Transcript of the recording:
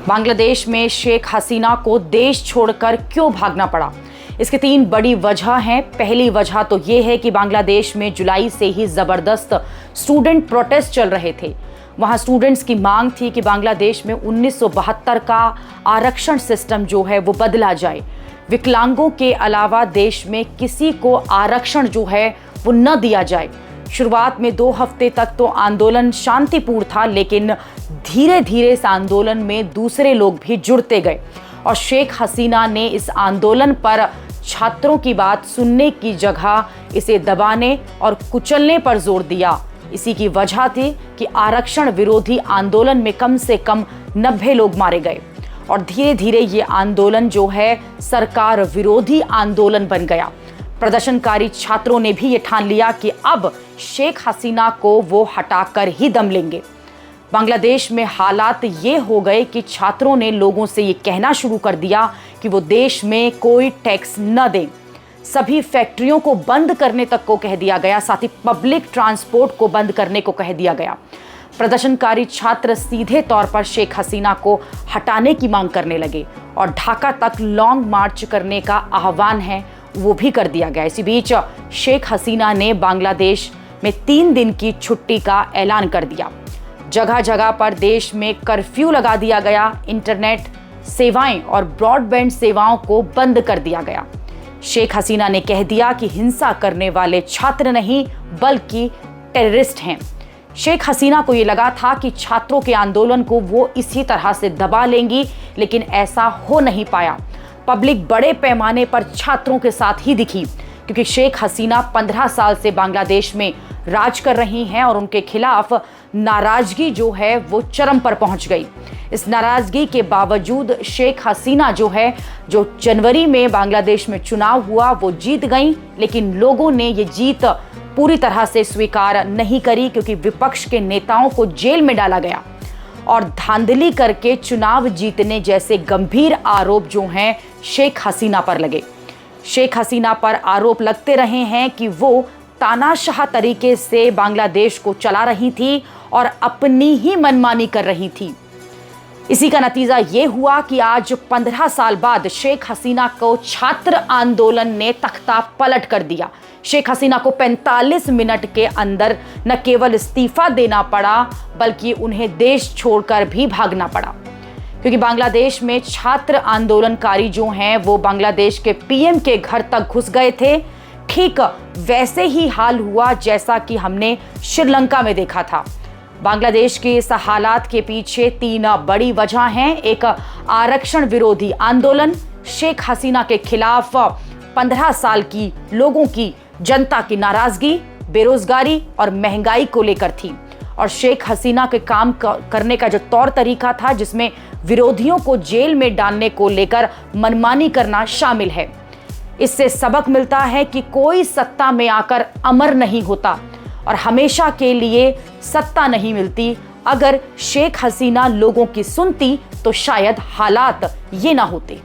बांग्लादेश में शेख हसीना को देश छोड़कर क्यों भागना पड़ा? इसकी 3 बड़ी वजह हैं। पहली वजह तो ये है कि बांग्लादेश में जुलाई से ही जबरदस्त स्टूडेंट प्रोटेस्ट चल रहे थे। वहां स्टूडेंट्स की मांग थी कि बांग्लादेश में 1972 का आरक्षण सिस्टम जो है वो बदला जाए। विकलांगों के अलावा देश में किसी को आरक्षण जो है वो न दिया जाए। शुरुआत में 2 हफ्ते तक तो आंदोलन शांतिपूर्ण था, लेकिन धीरे धीरे इस आंदोलन में दूसरे लोग भी जुड़ते गए और शेख हसीना ने इस आंदोलन पर छात्रों की बात सुनने की जगह इसे दबाने और कुचलने पर जोर दिया। इसी की वजह थी कि आरक्षण विरोधी आंदोलन में कम से कम 90 लोग मारे गए और धीरे धीरे ये आंदोलन जो है सरकार विरोधी आंदोलन बन गया। प्रदर्शनकारी छात्रों ने भी ये ठान लिया कि अब शेख हसीना को वो हटाकर ही दम लेंगे। बांग्लादेश में हालात ये हो गए कि छात्रों ने लोगों से ये कहना शुरू कर दिया कि वो देश में कोई टैक्स न दें। सभी फैक्ट्रियों को बंद करने तक को कह दिया गया, साथ ही पब्लिक ट्रांसपोर्ट को बंद करने को कह दिया गया। प्रदर्शनकारी छात्र सीधे तौर पर शेख हसीना को हटाने की मांग करने लगे और ढाका तक लॉन्ग मार्च करने का आह्वान है वो भी कर दिया गया। इसी बीच शेख हसीना ने बांग्लादेश में 3 दिन की छुट्टी का ऐलान कर दिया। जगह जगह पर देश में कर्फ्यू लगा दिया गया। इंटरनेट सेवाएं और ब्रॉडबैंड सेवाओं को बंद कर दिया गया। शेख हसीना ने कह दिया कि हिंसा करने वाले छात्र नहीं बल्कि टेररिस्ट हैं। शेख हसीना को ये लगा था कि छात्रों के आंदोलन को वो इसी तरह से दबा लेंगी, लेकिन ऐसा हो नहीं पाया। पब्लिक बड़े पैमाने पर छात्रों के साथ ही दिखी, क्योंकि शेख हसीना 15 साल से बांग्लादेश में राज कर रही हैं और उनके खिलाफ नाराजगी जो है वो चरम पर पहुंच गई। इस नाराजगी के बावजूद शेख हसीना जो जनवरी में बांग्लादेश में चुनाव हुआ वो जीत गई, लेकिन लोगों ने ये जीत पूरी तरह से स्वीकार नहीं करी, क्योंकि विपक्ष के नेताओं को जेल में डाला गया और धांधली करके चुनाव जीतने जैसे गंभीर आरोप जो हैं शेख हसीना पर लगे। शेख हसीना पर आरोप लगते रहे हैं कि वो तानाशाह तरीके से बांग्लादेश को चला रही थी और अपनी ही मनमानी कर रही थी। इसी का नतीजा ये हुआ कि आज 15 साल बाद शेख हसीना को छात्र आंदोलन ने तख्ता पलट कर दिया। शेख हसीना को 45 मिनट के अंदर न केवल इस्तीफा देना पड़ा बल्कि उन्हें देश छोड़कर भी भागना पड़ा, क्योंकि बांग्लादेश में छात्र आंदोलनकारी जो हैं वो बांग्लादेश के पीएम के घर तक घुस गए थे। ठीक वैसे ही हाल हुआ जैसा कि हमने श्रीलंका में देखा था। बांग्लादेश के इस हालात के पीछे 3 बड़ी वजह हैं। एक, आरक्षण विरोधी आंदोलन शेख हसीना के खिलाफ 15 साल की लोगों की जनता की नाराजगी, बेरोजगारी और महंगाई को लेकर थी, और शेख हसीना के काम करने का जो तौर तरीका था जिसमें विरोधियों को जेल में डालने को लेकर मनमानी करना शामिल है। इससे सबक मिलता है कि कोई सत्ता में आकर अमर नहीं होता और हमेशा के लिए सत्ता नहीं मिलती। अगर शेख हसीना लोगों की सुनती तो शायद हालात ये ना होते।